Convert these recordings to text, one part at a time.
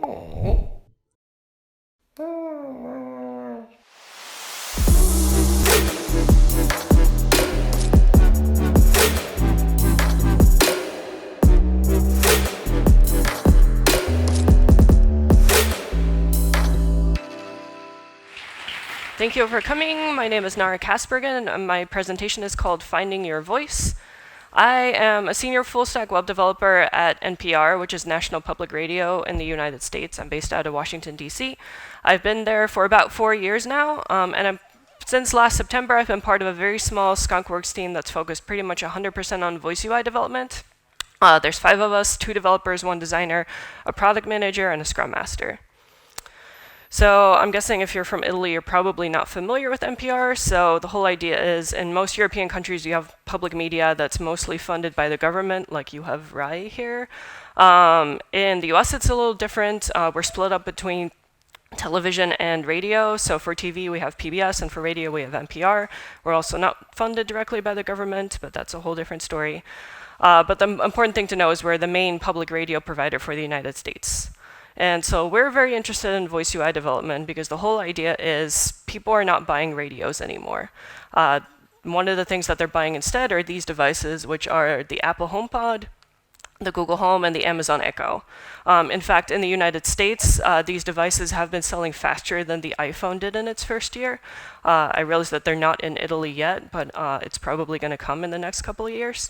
Thank you for coming. My name is Nara Kasbergen, and my presentation is called Finding Your Voice. I am a senior full-stack web developer at NPR, which is National Public Radio in the United States. I'm based out of Washington, D.C. I've been there for about 4 years now, since last September, I've been part of a very small skunkworks team that's focused pretty much 100% on voice UI development. There's 5 of us, 2 developers, 1 designer, a product manager, and a scrum master. So I'm guessing if you're from Italy, you're probably not familiar with NPR. So the whole idea is in most European countries, you have public media that's mostly funded by the government, like you have RAI here. In the US, it's a little different. We're split up between television and radio. So for TV, we have PBS, and for radio, we have NPR. We're also not funded directly by the government, but that's a whole different story. But the important thing to know is we're the main public radio provider for the United States. And so we're very interested in voice UI development because the whole idea is people are not buying radios anymore. One of the things that they're buying instead are these devices, which are the Apple HomePod, the Google Home, and the Amazon Echo. In fact, in the United States, these devices have been selling faster than the iPhone did in its first year. I realize that they're not in Italy yet, but it's probably going to come in the next couple of years.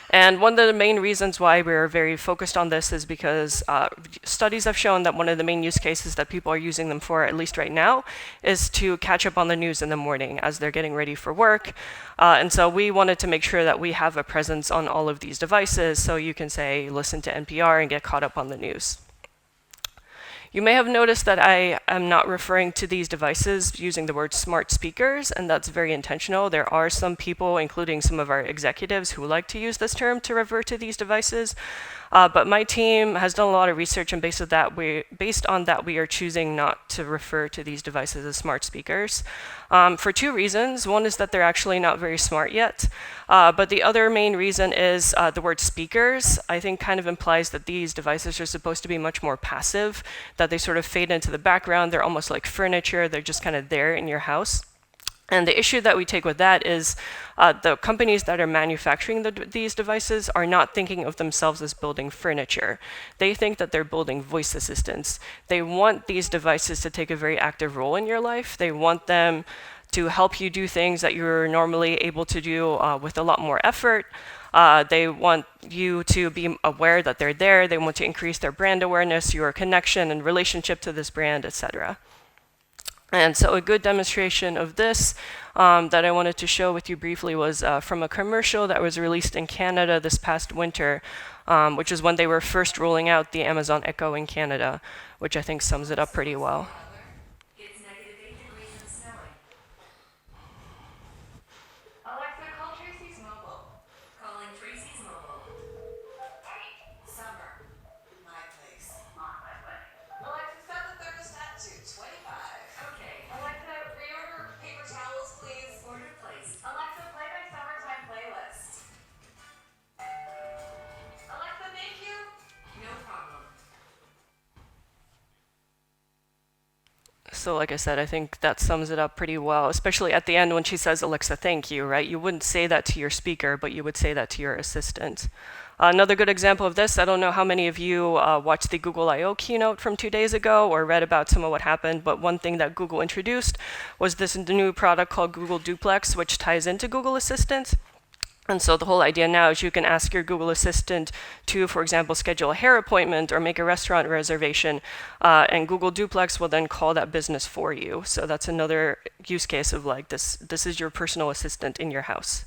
And one of the main reasons why we're very focused on this is because studies have shown that one of the main use cases that people are using them for, at least right now, is to catch up on the news in the morning as they're getting ready for work. And so we wanted to make sure that we have a presence on all of these devices, so you can say, listen to NPR and get caught up on the news. You may have noticed that I am not referring to these devices using the word smart speakers, and that's very intentional. There are some people, including some of our executives, who like to use this term to refer to these devices. But my team has done a lot of research, and based on that, we are choosing not to refer to these devices as smart speakers for 2 reasons. One is that they're actually not very smart yet. But the other main reason is the word speakers, I think, kind of implies that these devices are supposed to be much more passive, that they sort of fade into the background. They're almost like furniture. They're just kind of there in your house. And the issue that we take with that is the companies that are manufacturing these devices are not thinking of themselves as building furniture. They think that they're building voice assistants. They want these devices to take a very active role in your life. They want them to help you do things that you're normally able to do with a lot more effort. They want you to be aware that they're there. They want to increase their brand awareness, your connection and relationship to this brand, etc. And so a good demonstration of this that I wanted to show with you briefly was from a commercial that was released in Canada this past winter, which is when they were first rolling out the Amazon Echo in Canada, which I think sums it up pretty well. It's -8 degrees and snowing. Alexa, call Tracy's mobile. Calling Tracy's mobile. Summer. My place. On my way. Alexa, set the thermostat to 25. Okay. Alexa, reorder paper towels, please. Order placed. Alexa, play my summertime playlist. Alexa, thank you. No problem. So like I said, I think that sums it up pretty well, especially at the end when she says, Alexa, thank you, right? You wouldn't say that to your speaker, but you would say that to your assistant. Another good example of this, I don't know how many of you watched the Google I/O keynote from 2 days ago or read about some of what happened, but one thing that Google introduced was this new product called Google Duplex, which ties into Google Assistant. And so the whole idea now is you can ask your Google Assistant to, for example, schedule a hair appointment or make a restaurant reservation, and Google Duplex will then call that business for you. So that's another use case of like this is your personal assistant in your house.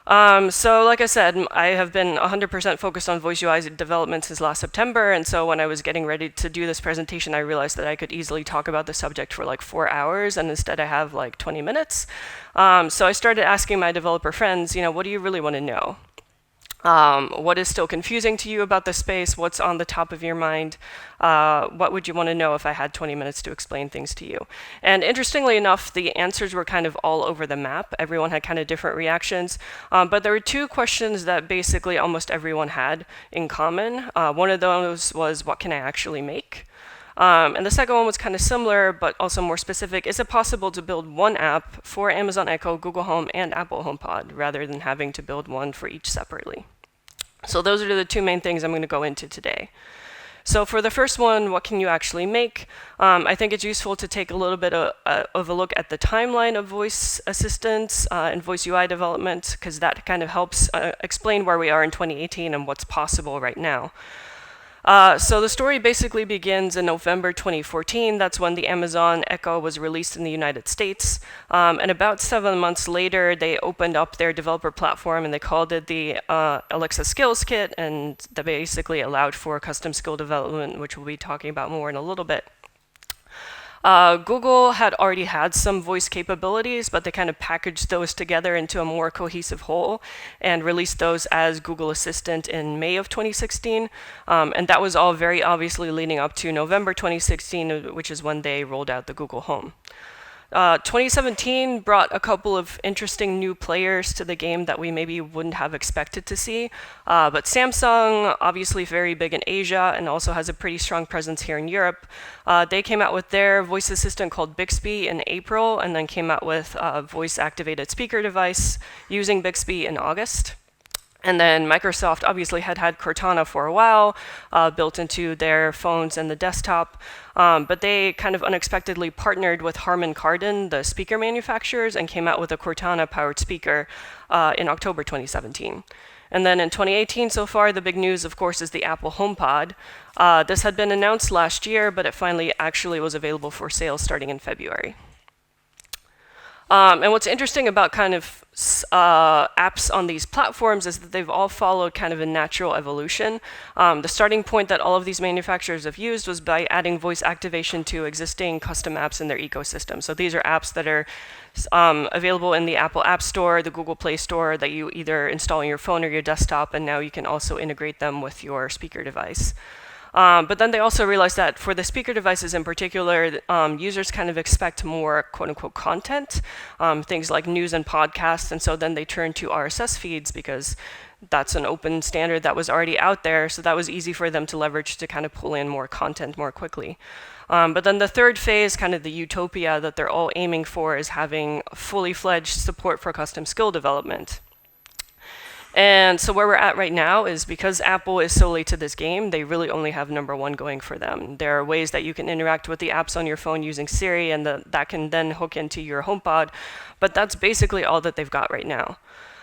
So like I said, I have been 100% focused on voice UI development since last September, and so when I was getting ready to do this presentation, I realized that I could easily talk about the subject for like 4 hours, and instead I have like 20 minutes. So I started asking my developer friends, what do you really want to know? What is still confusing to you about the space? What's on the top of your mind? What would you want to know if I had 20 minutes to explain things to you? And interestingly enough, the answers were kind of all over the map. Everyone had kind of different reactions. But there were two questions that basically almost everyone had in common. One of those was, what can I actually make? And the second one was kind of similar, but also more specific. Is it possible to build one app for Amazon Echo, Google Home, and Apple HomePod, rather than having to build one for each separately? So those are the two main things I'm going to go into today. So for the first one, what can you actually make? I think it's useful to take a little bit of a look at the timeline of voice assistants and voice UI development, because that kind of helps explain where we are in 2018 and what's possible right now. So the story basically begins in November 2014. That's when the Amazon Echo was released in the United States. And about 7 months later, they opened up their developer platform and they called it the Alexa Skills Kit. And that basically allowed for custom skill development, which we'll be talking about more in a little bit. Google had already had some voice capabilities, but they kind of packaged those together into a more cohesive whole and released those as Google Assistant in May of 2016. And that was all very obviously leading up to November 2016, which is when they rolled out the Google Home. 2017 brought a couple of interesting new players to the game that we maybe wouldn't have expected to see. But Samsung, obviously very big in Asia and also has a pretty strong presence here in Europe. They came out with their voice assistant called Bixby in April and then came out with a voice-activated speaker device using Bixby in August. And then Microsoft obviously had Cortana for a while, built into their phones and the desktop. But they kind of unexpectedly partnered with Harman Kardon, the speaker manufacturers, and came out with a Cortana-powered speaker in October 2017. And then in 2018 so far, the big news, of course, is the Apple HomePod. This had been announced last year, but it finally actually was available for sale starting in February. And what's interesting about kind of apps on these platforms is that they've all followed kind of a natural evolution. The starting point that all of these manufacturers have used was by adding voice activation to existing custom apps in their ecosystem. So these are apps that are available in the Apple App Store, the Google Play Store, that you either install on your phone or your desktop, and now you can also integrate them with your speaker device. But then they also realized that for the speaker devices in particular, users kind of expect more quote-unquote content, things like news and podcasts, and so then they turn to RSS feeds because that's an open standard that was already out there, so that was easy for them to leverage to kind of pull in more content more quickly. But then the third phase, kind of the utopia that they're all aiming for, is having fully fledged support for custom skill development. And so where we're at right now is because Apple is so late to this game, they really only have number one going for them. There are ways that you can interact with the apps on your phone using Siri, and that can then hook into your HomePod. But that's basically all that they've got right now.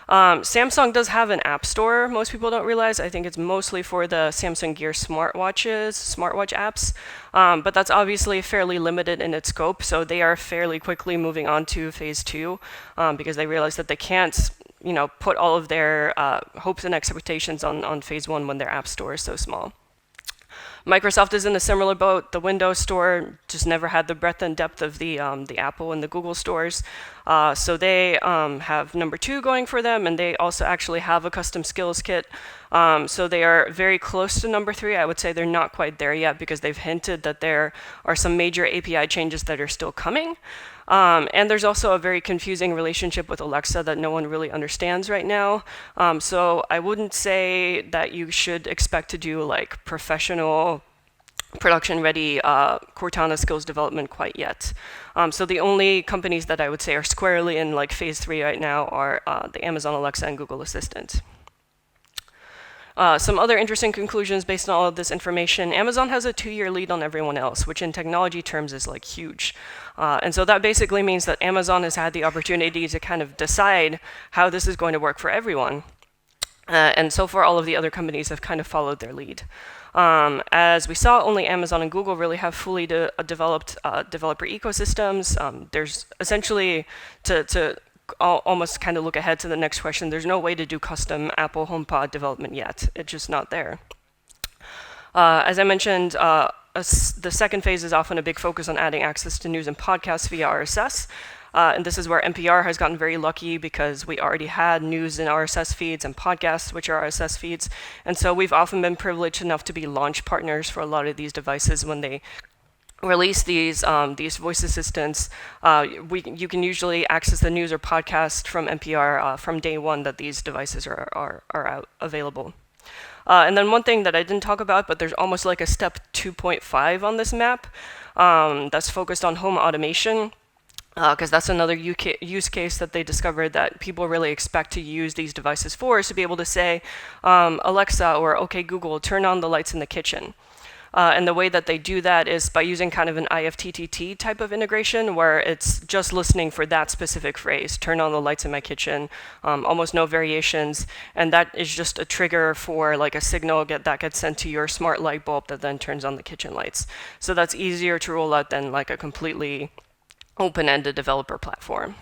Samsung does have an app store, most people don't realize. I think it's mostly for the Samsung Gear smartwatch apps. But that's obviously fairly limited in its scope, so they are fairly quickly moving on to phase 2 because they realize that they can't put all of their hopes and expectations on phase 1 when their app store is so small. Microsoft is in a similar boat. The Windows Store just never had the breadth and depth of the Apple and the Google stores. So they have number 2 going for them, and they also actually have a custom skills kit. So they are very close to number 3. I would say they're not quite there yet because they've hinted that there are some major API changes that are still coming. And there's also a very confusing relationship with Alexa that no one really understands right now. So I wouldn't say that you should expect to do like professional production-ready Cortana skills development quite yet. So the only companies that I would say are squarely in like phase 3 right now are the Amazon Alexa and Google Assistant. Some other interesting conclusions based on all of this information. Amazon has a 2-year lead on everyone else, which in technology terms is like huge. And so that basically means that Amazon has had the opportunity to kind of decide how this is going to work for everyone. And so far, all of the other companies have kind of followed their lead. As we saw, only Amazon and Google really have fully developed developer ecosystems. There's essentially, to almost kind of look ahead to the next question, there's no way to do custom Apple HomePod development yet. It's just not there. As I mentioned, the second phase is often a big focus on adding access to news and podcasts via RSS. And this is where NPR has gotten very lucky because we already had news in RSS feeds and podcasts, which are RSS feeds. And so we've often been privileged enough to be launch partners for a lot of these devices when they release these voice assistants. You can usually access the news or podcast from NPR from day one that these devices are out available. And then one thing that I didn't talk about, but there's almost like a step 2.5 on this map that's focused on home automation, because that's another use case that they discovered that people really expect to use these devices for, is to be able to say, Alexa or OK Google, turn on the lights in the kitchen. And the way that they do that is by using kind of an IFTTT type of integration where it's just listening for that specific phrase, turn on the lights in my kitchen, almost no variations. And that is just a trigger for like a signal that gets sent to your smart light bulb that then turns on the kitchen lights. So that's easier to roll out than like a completely open-ended developer platform.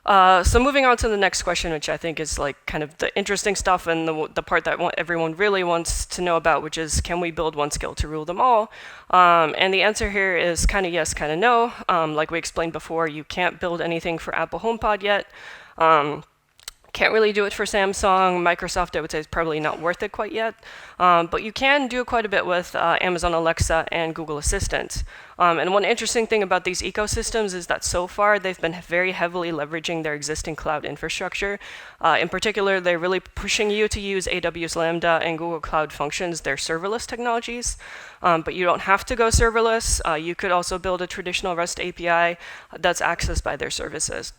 So moving on to the next question, which I think is like kind of the interesting stuff and the part that everyone really wants to know about, which is, can we build one skill to rule them all? And the answer here is kind of yes, kind of no. Like we explained before, you can't build anything for Apple HomePod yet. Can't really do it for Samsung. Microsoft, I would say, is probably not worth it quite yet. But you can do quite a bit with Amazon Alexa and Google Assistant. And one interesting thing about these ecosystems is that so far they've been very heavily leveraging their existing cloud infrastructure. In particular, they're really pushing you to use AWS Lambda and Google Cloud Functions, their serverless technologies. But you don't have to go serverless. You could also build a traditional REST API that's accessed by their services.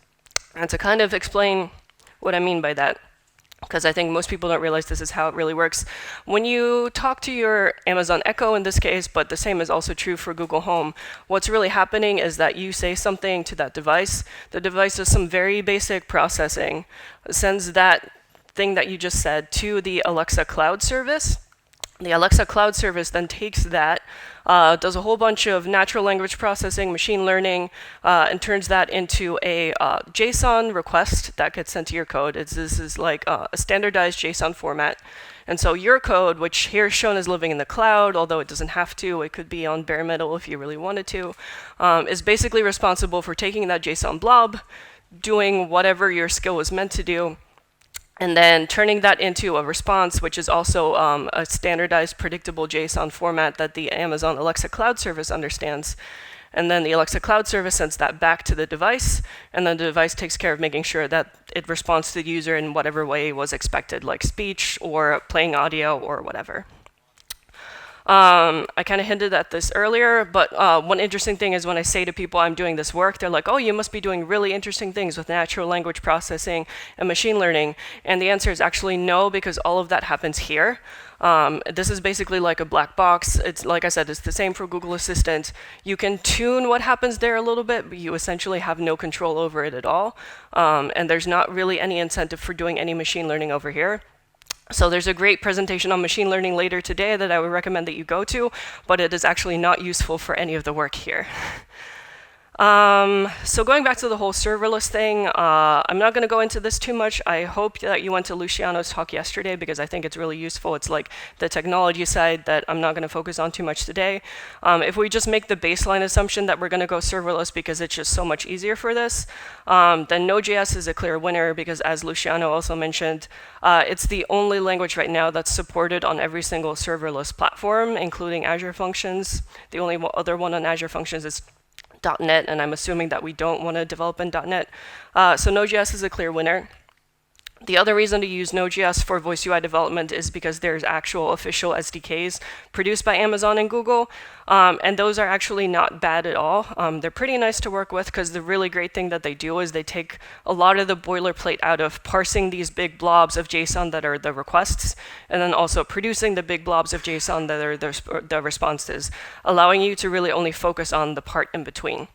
And to kind of explain what I mean by that, because I think most people don't realize this is how it really works. When you talk to your Amazon Echo in this case, but the same is also true for Google Home, what's really happening is that you say something to that device. The device does some very basic processing, sends that thing that you just said to the Alexa cloud service. The Alexa cloud service then takes that, does a whole bunch of natural language processing, machine learning, and turns that into a JSON request that gets sent to your code. This is like a standardized JSON format. And so your code, which here is shown as living in the cloud, although it doesn't have to, it could be on bare metal if you really wanted to, is basically responsible for taking that JSON blob, doing whatever your skill was meant to do, and then turning that into a response, which is also a standardized, predictable JSON format that the Amazon Alexa Cloud Service understands. And then the Alexa Cloud Service sends that back to the device, and then the device takes care of making sure that it responds to the user in whatever way was expected, like speech or playing audio or whatever. I kind of hinted at this earlier, but one interesting thing is when I say to people I'm doing this work, they're like, oh, you must be doing really interesting things with natural language processing and machine learning. And the answer is actually no, because all of that happens here. This is basically like a black box. It's like I said, it's the same for Google Assistant. You can tune what happens there a little bit, but you essentially have no control over it at all. And there's not really any incentive for doing any machine learning over here. So there's a great presentation on machine learning later today that I would recommend that you go to, but it is actually not useful for any of the work here. So going back to the whole serverless thing, I'm not going to go into this too much. I hope that you went to Luciano's talk yesterday because I think it's really useful. It's like the technology side that I'm not going to focus on too much today. If we just make the baseline assumption that we're going to go serverless because it's just so much easier for this, then Node.js is a clear winner because, as Luciano also mentioned, it's the only language right now that's supported on every single serverless platform, including Azure Functions. The only other one on Azure Functions is .NET, and I'm assuming that we don't want to develop in .NET. So Node.js is a clear winner. The other reason to use Node.js for voice UI development is because there's actual official SDKs produced by Amazon and Google, and those are actually not bad at all. They're pretty nice to work with because the really great thing that they do is they take a lot of the boilerplate out of parsing these big blobs of JSON that are the requests, and then also producing the big blobs of JSON that are the responses, allowing you to really only focus on the part in between.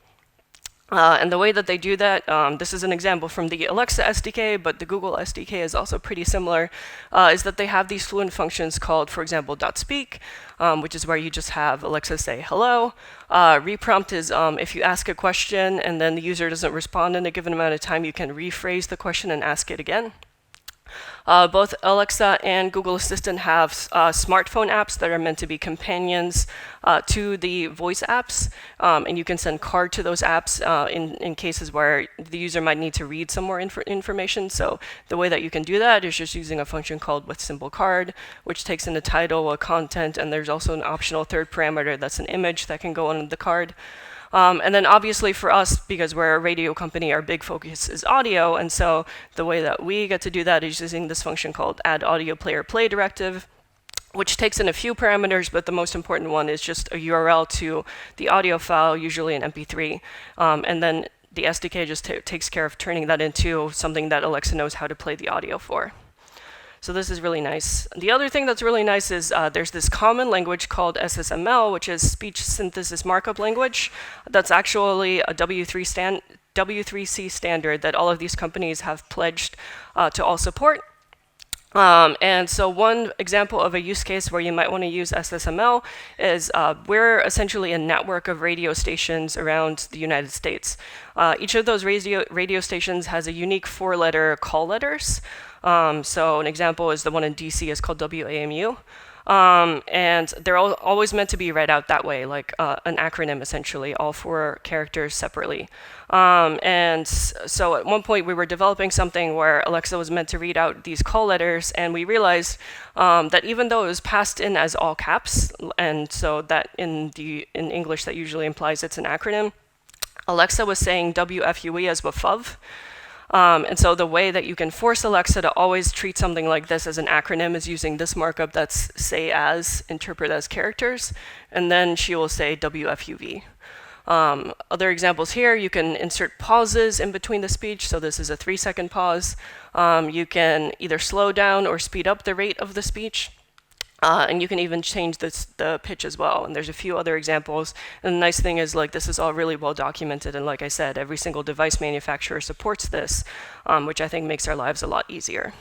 And the way that they do that, this is an example from the Alexa SDK, but the Google SDK is also pretty similar, is that they have these fluent functions called, for example, .speak, which is where you just have Alexa say hello. Reprompt is if you ask a question and then the user doesn't respond in a given amount of time, you can rephrase the question and ask it again. Both Alexa and Google Assistant have smartphone apps that are meant to be companions to the voice apps, and you can send card to those apps in cases where the user might need to read some more information. So the way that you can do that is just using a function called with symbol card, which takes in a title, a content, and there's also an optional third parameter that's an image that can go on the card. And then obviously for us, because we're a radio company, our big focus is audio. And so the way that we get to do that is using this function called add audio player play directive, which takes in a few parameters, but the most important one is just a URL to the audio file, usually an MP3. And then the SDK just takes care of turning that into something that Alexa knows how to play the audio for. So this is really nice. The other thing that's really nice is there's this common language called SSML, which is Speech Synthesis Markup Language. That's actually a W3C standard that all of these companies have pledged to all support. And so one example of a use case where you might want to use SSML is we're essentially a network of radio stations around the United States. Each of those radio stations has a unique four-letter call letters. So an example is the one in DC is called WAMU. And they're always meant to be read out that way, like an acronym, essentially, all four characters separately. And so at one point we were developing something where Alexa was meant to read out these call letters, and we realized that even though it was passed in as all caps, and so that in English that usually implies it's an acronym, Alexa was saying WFUE as WFUV. And so the way that you can force Alexa to always treat something like this as an acronym is using this markup that's say as, interpret as characters, and then she will say WFUV. Other examples here, you can insert pauses in between the speech. So this is a 3-second pause. You can either slow down or speed up the rate of the speech. And you can even change the pitch as well. And there's a few other examples. And the nice thing is, like, this is all really well documented. And like I said, every single device manufacturer supports this, which I think makes our lives a lot easier.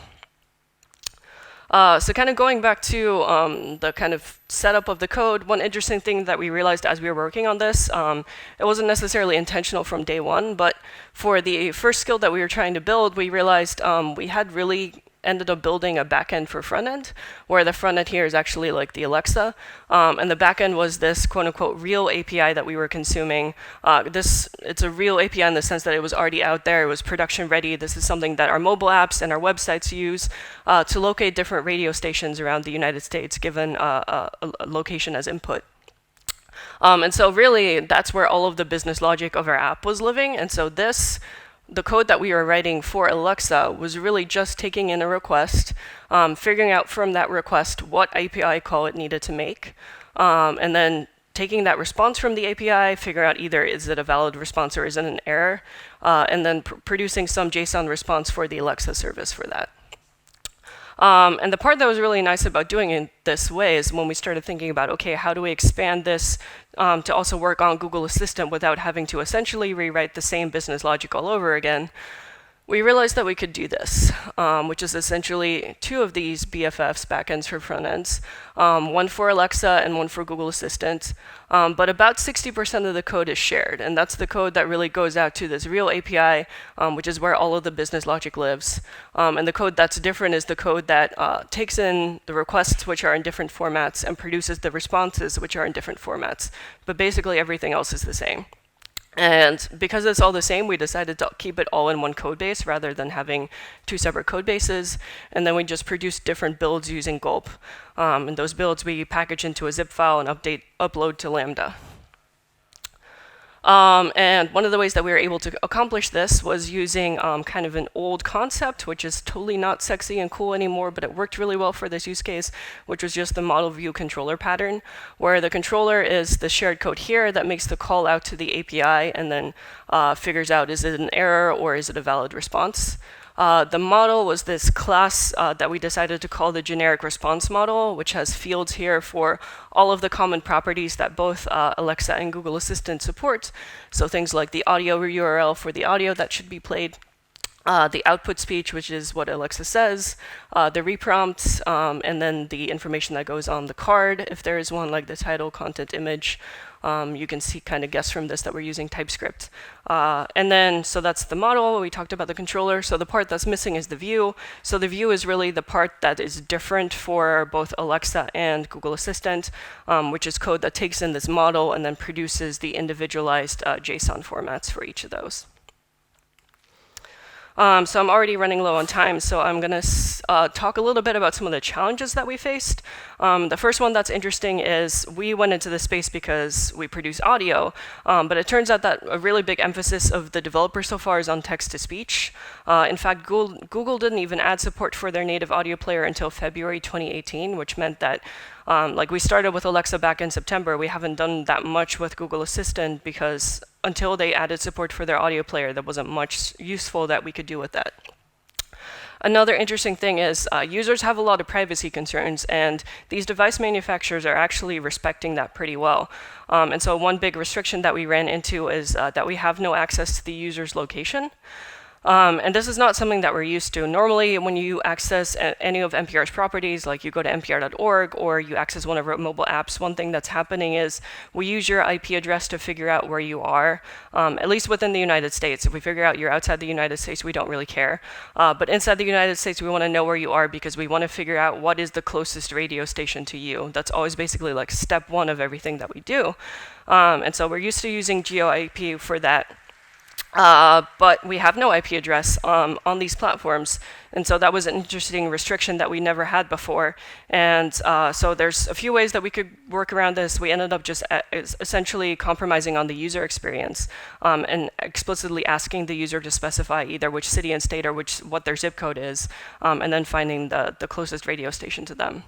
So kind of going back to the kind of setup of the code, one interesting thing that we realized as we were working on this, it wasn't necessarily intentional from day one, but for the first skill that we were trying to build, we realized we had really ended up building a backend for front end, where the front end here is actually like the Alexa, and the backend was this quote-unquote real API that we were consuming. It's a real API in the sense that it was already out there, it was production ready. This is something that our mobile apps and our websites use to locate different radio stations around the United States, given a location as input. And so really, that's where all of the business logic of our app was living. And so the code that we were writing for Alexa was really just taking in a request, figuring out from that request what API call it needed to make, and then taking that response from the API, figure out either is it a valid response or is it an error, and then producing some JSON response for the Alexa service for that. And the part that was really nice about doing it this way is when we started thinking about, okay, how do we expand this to also work on Google Assistant without having to essentially rewrite the same business logic all over again, we realized that we could do this, which is essentially two of these BFFs, backends for front ends, one for Alexa and one for Google Assistant. But about 60% of the code is shared, and that's the code that really goes out to this real API, which is where all of the business logic lives. And the code that's different is the code that takes in the requests, which are in different formats, and produces the responses, which are in different formats. But basically, everything else is the same. And because it's all the same, we decided to keep it all in one code base rather than having two separate code bases. And then we just produced different builds using gulp. And those builds we package into a zip file and upload to Lambda. And one of the ways that we were able to accomplish this was using kind of an old concept, which is totally not sexy and cool anymore, but it worked really well for this use case, which was just the model view controller pattern, where the controller is the shared code here that makes the call out to the API and then figures out is it an error or is it a valid response. The model was this class that we decided to call the generic response model, which has fields here for all of the common properties that both Alexa and Google Assistant support. So things like the audio URL for the audio that should be played, the output speech, which is what Alexa says, the reprompts, and then the information that goes on the card, if there is one, like the title, content, image. You can see, kind of guess from this that we're using TypeScript. And then, so that's the model. We talked about the controller. So the part that's missing is the view. So the view is really the part that is different for both Alexa and Google Assistant, which is code that takes in this model and then produces the individualized JSON formats for each of those. So I'm already running low on time, so I'm going to talk a little bit about some of the challenges that we faced. The first one that's interesting is we went into this space because we produce audio, but it turns out that a really big emphasis of the developer so far is on text-to-speech. In fact, Google didn't even add support for their native audio player until February 2018, which meant that like we started with Alexa back in September. We haven't done that much with Google Assistant because until they added support for their audio player, there wasn't much useful that we could do with that. Another interesting thing is users have a lot of privacy concerns, and these device manufacturers are actually respecting that pretty well. And so one big restriction that we ran into is that we have no access to the user's location. And this is not something that we're used to. Normally, when you access any of NPR's properties, like you go to npr.org or you access one of our mobile apps, one thing that's happening is we use your IP address to figure out where you are, at least within the United States. If we figure out you're outside the United States, we don't really care. But inside the United States, we want to know where you are because we want to figure out what is the closest radio station to you. That's always basically like step one of everything that we do. And so we're used to using GeoIP for that. But we have no IP address on these platforms. And so that was an interesting restriction that we never had before. And so there's a few ways that we could work around this. We ended up just essentially compromising on the user experience and explicitly asking the user to specify either which city and state or what their zip code is, and then finding the closest radio station to them.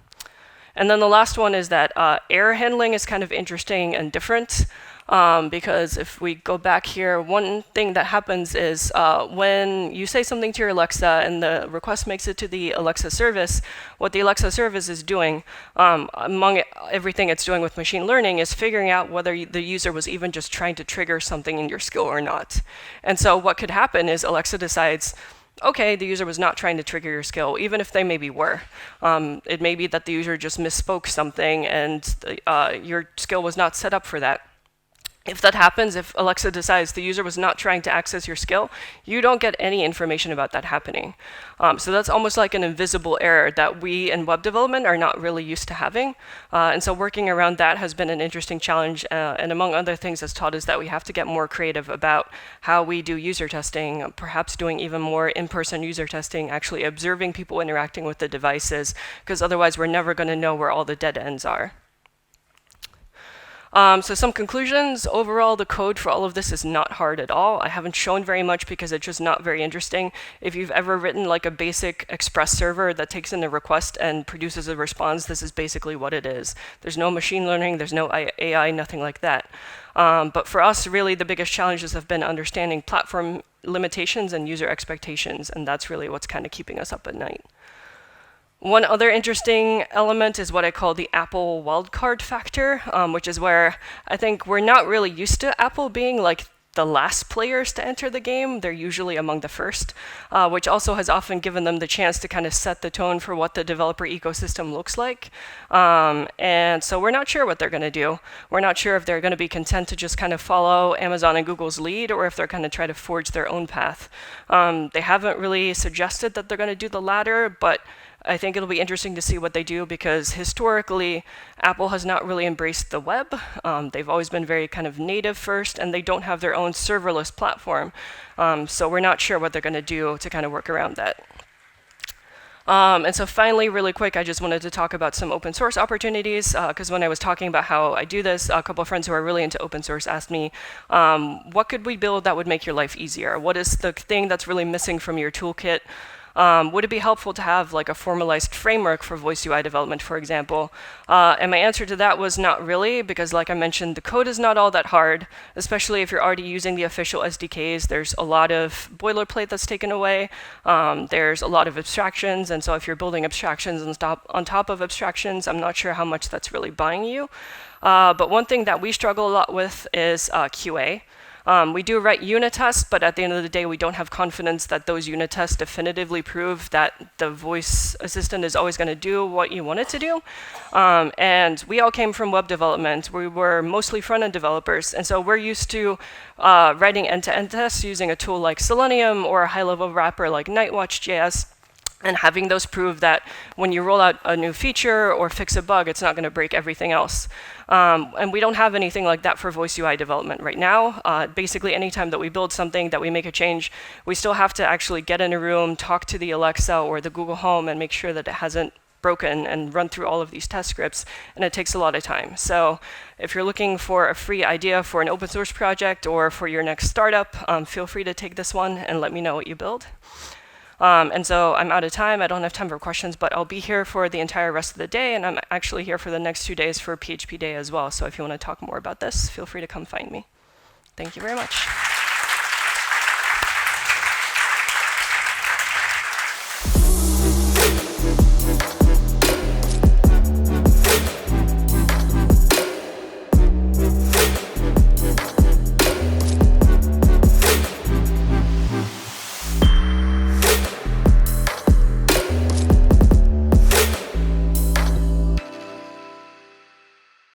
And then the last one is that error handling is kind of interesting and different. Because if we go back here, one thing that happens is when you say something to your Alexa and the request makes it to the Alexa service, what the Alexa service is doing, among everything it's doing with machine learning, is figuring out whether the user was even just trying to trigger something in your skill or not. And so what could happen is Alexa decides, okay, the user was not trying to trigger your skill, even if they maybe were. It may be that the user just misspoke something and your skill was not set up for that. If that happens, if Alexa decides the user was not trying to access your skill, you don't get any information about that happening. So that's almost like an invisible error that we in web development are not really used to having. And so working around that has been an interesting challenge. And among other things, has taught us that we have to get more creative about how we do user testing, perhaps doing even more in-person user testing, actually observing people interacting with the devices, because otherwise we're never going to know where all the dead ends are. So some conclusions. Overall, the code for all of this is not hard at all. I haven't shown very much because it's just not very interesting. If you've ever written like a basic Express server that takes in a request and produces a response, this is basically what it is. There's no machine learning, there's no AI, nothing like that. But for us, really, the biggest challenges have been understanding platform limitations and user expectations, and that's really what's kind of keeping us up at night. One other interesting element is what I call the Apple wildcard factor, which is where I think we're not really used to Apple being like the last players to enter the game. They're usually among the first, which also has often given them the chance to kind of set the tone for what the developer ecosystem looks like. And so we're not sure what they're going to do. We're not sure if they're going to be content to just kind of follow Amazon and Google's lead, or if they're going to try to forge their own path. They haven't really suggested that they're going to do the latter, but I think it'll be interesting to see what they do, because historically, Apple has not really embraced the web. They've always been very kind of native first, and they don't have their own serverless platform. So we're not sure what they're going to do to kind of work around that. And so finally, really quick, I just wanted to talk about some open source opportunities, because when I was talking about how I do this, a couple of friends who are really into open source asked me, what could we build that would make your life easier? What is the thing that's really missing from your toolkit? Would it be helpful to have like a formalized framework for voice UI development, for example? And my answer to that was not really, because like I mentioned, the code is not all that hard, especially if you're already using the official SDKs. There's a lot of boilerplate that's taken away. There's a lot of abstractions. And so if you're building abstractions on top of abstractions, I'm not sure how much that's really buying you. But one thing that we struggle a lot with is QA. We do write unit tests, but at the end of the day, we don't have confidence that those unit tests definitively prove that the voice assistant is always going to do what you want it to do. And we all came from web development. We were mostly front-end developers, and so we're used to writing end-to-end tests using a tool like Selenium or a high-level wrapper like Nightwatch.js, and having those prove that when you roll out a new feature or fix a bug, it's not going to break everything else. And we don't have anything like that for voice UI development right now. Basically, anytime that we build something, that we make a change, we still have to actually get in a room, talk to the Alexa or the Google Home, and make sure that it hasn't broken and run through all of these test scripts, and it takes a lot of time. So if you're looking for a free idea for an open source project or for your next startup, feel free to take this one and let me know what you build. And so I'm out of time. I don't have time for questions, but I'll be here for the entire rest of the day, and I'm actually here for the next 2 days for PHP Day as well. So if you want to talk more about this, feel free to come find me. Thank you very much.